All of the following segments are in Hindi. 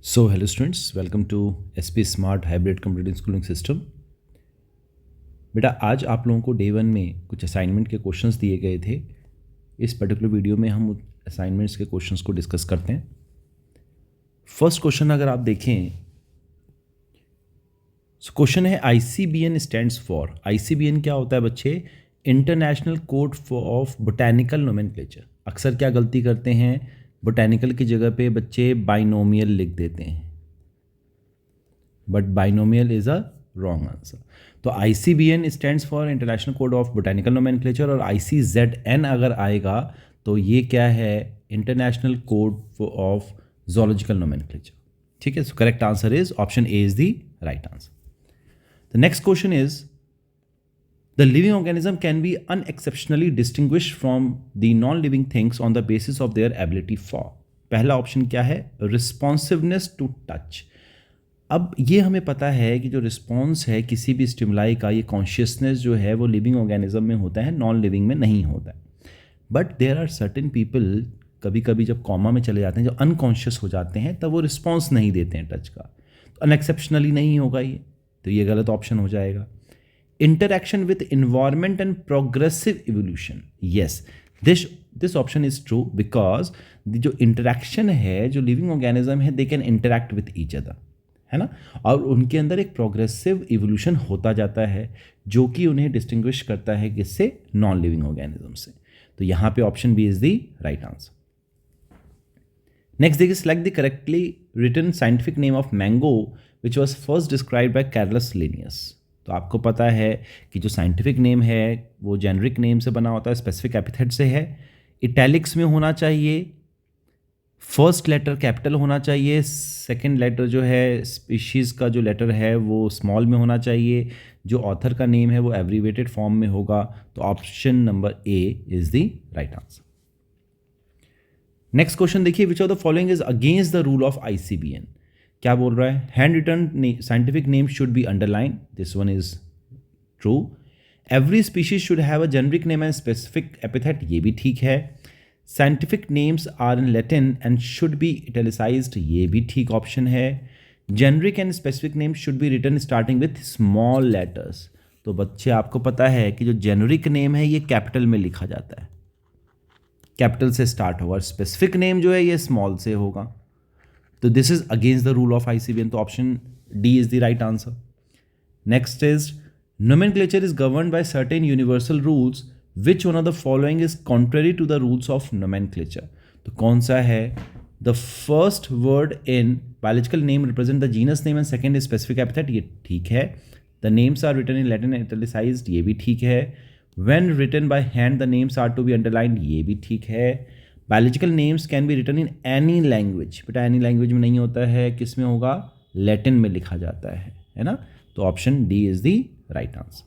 So, hello students, welcome to SP Smart Hybrid Computing Schooling System। बेटा आज आप लोगों को डे 1 में कुछ असाइनमेंट के क्वेश्चंस दिए गए थे। इस पर्टिकुलर वीडियो में हम असाइनमेंट्स के क्वेश्चंस को डिस्कस करते हैं। फर्स्ट क्वेश्चन अगर आप देखें, क्वेश्चन है ICBN स्टैंड्स फॉर। ICBN क्या होता है बच्चे? International code of botanical nomenclature. अक्सर क्या गलती करते हैं, बोटैनिकल की जगह पे बच्चे बाइनोमियल लिख देते हैं, but binomial is a wrong answer. तो ICBN stands for international code of botanical nomenclature, और ICZN अगर आएगा तो ये क्या है? International code of zoological nomenclature. ठीक है, so correct answer is option A is the right answer. The next question is The living organism can be unexceptionally distinguished from the non-living things on the basis of their ability for। पहला ऑप्शन क्या है? Responsiveness to touch। अब ये हमें पता है कि जो रिस्पॉन्स है किसी भी स्टिमुलाई का, ये कॉन्शियसनेस जो है वो लिविंग ऑर्गेनिज्म में होता है, नॉन लिविंग में नहीं होता है। But there are certain people, कभी कभी जब कॉमा में चले जाते हैं, जो अनकॉन्शियस हो जाते हैं, तब वो रिस्पॉन्स नहीं देते हैं टच का। तो अनएक्सेप्शनली नहीं होगा ये, तो ये गलत ऑप्शन हो जाएगा। Interaction with environment and progressive evolution, yes, this option is true because जो interaction है, जो living organism है, they can interact with each other, है ना, और उनके अंदर एक progressive evolution होता जाता है जो कि उन्हें distinguish करता है किससे? नॉन लिविंग ऑर्गेनिज्म से। तो यहाँ पे option B is the right answer. Next देखिए, select the correctly written scientific name of mango which was first described by Carolus Linnaeus। तो आपको पता है कि जो साइंटिफिक नेम है वो जेनरिक नेम से बना होता है, स्पेसिफिक एपिथेट से है, इटैलिक्स में होना चाहिए, फर्स्ट लेटर कैपिटल होना चाहिए, सेकंड लेटर जो है स्पीशीज़ का जो लेटर है वो स्मॉल में होना चाहिए, जो ऑथर का नेम है वो एब्रीवेटेड फॉर्म में होगा। तो option number A is the right answer. Next question देखिए, which of the following is against the rule of ICBN। क्या बोल रहा है? Hand written scientific name should be underline, this one is true. Every species should have a generic name and specific epithet, ये भी ठीक है। Scientific names are in Latin and should be italicised, ये भी ठीक ऑप्शन है। Generic and specific name should be written starting with small letters. तो बच्चे आपको पता है कि जो जेनरिक नेम है ये कैपिटल में लिखा जाता है, कैपिटल से स्टार्ट होगा, स्पेसिफिक नेम जो है ये स्मॉल से होगा। तो this is against the rule of ICBN, तो option D is the right answer. Next is nomenclature is governed by certain universal rules, which one of the following is contrary to the rules of nomenclature। तो कौन सा है? The first word in biological name represent the genus name and second is specific epithet, ये ठीक है। The names are written in Latin and italicized, ये भी ठीक है। When written by hand the names are to be underlined, ये भी ठीक है। Biological names can be written in any language, बेटा एनी लैंग्वेज में नहीं होता है, किस में होगा? लैटिन में लिखा जाता है ना। तो option D is the right answer.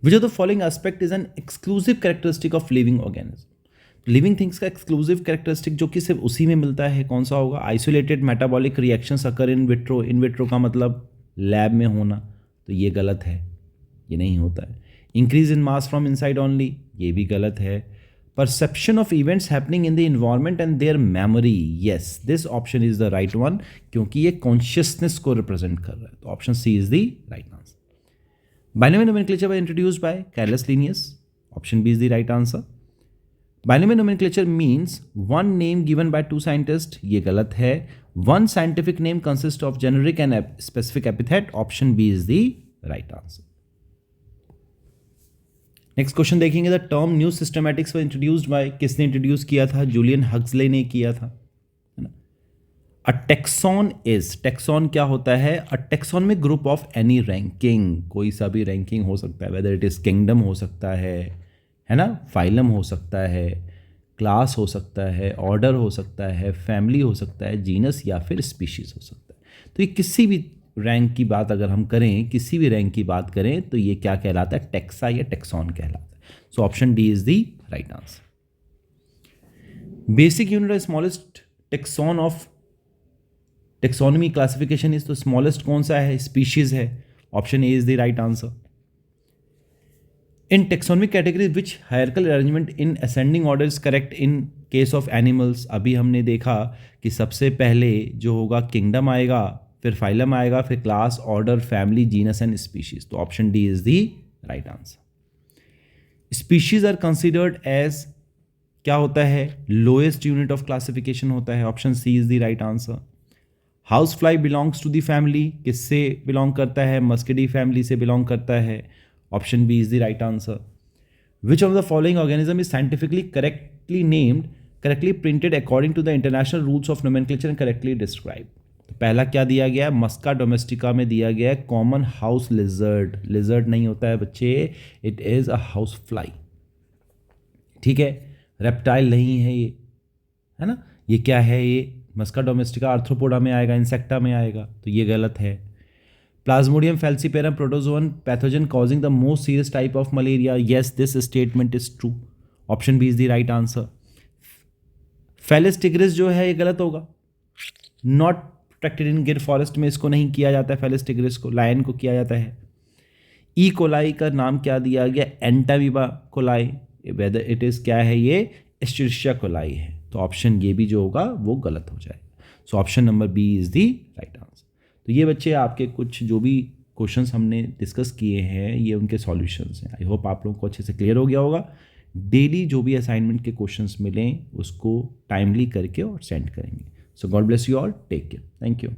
Which of the following aspect is an exclusive characteristic of living organism. Living things का एक्सक्लूसिव कैरेक्टरिस्टिक जो कि सिर्फ उसी में मिलता है, कौन सा होगा? Isolated metabolic reactions occur in vitro. In vitro का मतलब लैब में होना, तो ये गलत है, ये नहीं होता है। Increase in mass from inside only, ये भी गलत है। Perception of events happening in the environment and their memory, yes, this option is the right one, क्योंकि ये consciousness को represent कर रहा है। तो option C is the right answer. Binomial nomenclature was introduced by Carolus Linnaeus, option B is the right answer. Binomial nomenclature means one name given by two scientists, ये गलत है। One scientific name consists of generic and specific epithet, option B is the right answer. Next question देखेंगे, the term new systematics were introduced by, किसने इंट्रोड्यूस किया था? जूलियन हक्सले ने किया था, है ना। अ टेक्सॉन इज, टेक्सॉन क्या होता है? अ टेक्सॉन में ग्रुप ऑफ एनी रैंकिंग, कोई सा भी रैंकिंग हो सकता है, वेदर इट इज किंगडम हो सकता है ना, फाइलम हो सकता है, क्लास हो सकता है, ऑर्डर हो सकता है, फैमिली हो सकता है, जीनस या फिर स्पीशीज हो सकता है। तो ये किसी भी रैंक की बात अगर हम करें, किसी भी रैंक की बात करें, तो ये क्या कहलाता है? टेक्सा या टेक्सॉन कहलाता है। So option D is the right answer. Basic unit of smallest tax on of taxonomy classification is, तो स्मॉलेस्ट कौन सा है? स्पीशीज है, option A is the right answer. In taxonomic category which hierarchical arrangement in ascending order is correct in case of animals अभी हमने देखा कि सबसे पहले जो होगा किंगडम आएगा, फिर फाइलम आएगा, फिर class, order, family, genus and species. तो option D is the right answer. Species are considered as क्या होता है, लोएस्ट यूनिट ऑफ क्लासिफिकेशन होता है। Option C is the right answer. House fly belongs to the family, किससे बिलोंग करता है, मस्किडी फैमिली से बिलोंग करता है। Option B is the right answer. Which of the following organism is scientifically correctly named, correctly printed according to the international rules of nomenclature and correctly describe. तो पहला क्या दिया गया है, मस्का डोमेस्टिका में दिया गया है कॉमन हाउस लिजर्ड। लिजर्ड नहीं होता है बच्चे, it is a house fly. ठीक है, रेप्टाइल नहीं है ये, है ना। ये क्या है, ये मस्का डोमेस्टिका आर्थ्रोपोडा में आएगा, इंसेक्टा में आएगा, तो ये गलत है। Plasmodium falciparum protozoan pathogen causing the most serious type of malaria, yes this statement is true. Option B is the right answer. Felis tigris जो है ये गलत होगा, नॉट प्रोटेक्टेड इन गिर फॉरेस्ट में इसको नहीं किया जाता है, फेलिस टिग्रिस को लायन को किया जाता है। ई कोलाई का नाम क्या दिया गया, Entamoeba coli, whether it is क्या है, ये एस्चेरिशिया कोलाई है। तो ऑप्शन ये भी जो होगा वो गलत हो जाएगा। So option number B is the right answer. तो ये बच्चे आपके कुछ जो भी क्वेश्चंस हमने डिस्कस किए हैं ये उनके सॉल्यूशंस हैं। आई होप आप लोगों को अच्छे से क्लियर हो गया होगा। डेली जो भी असाइनमेंट के क्वेश्चंस मिलें उसको टाइमली करके और सेंड करेंगे। So God bless you all, take care, thank you.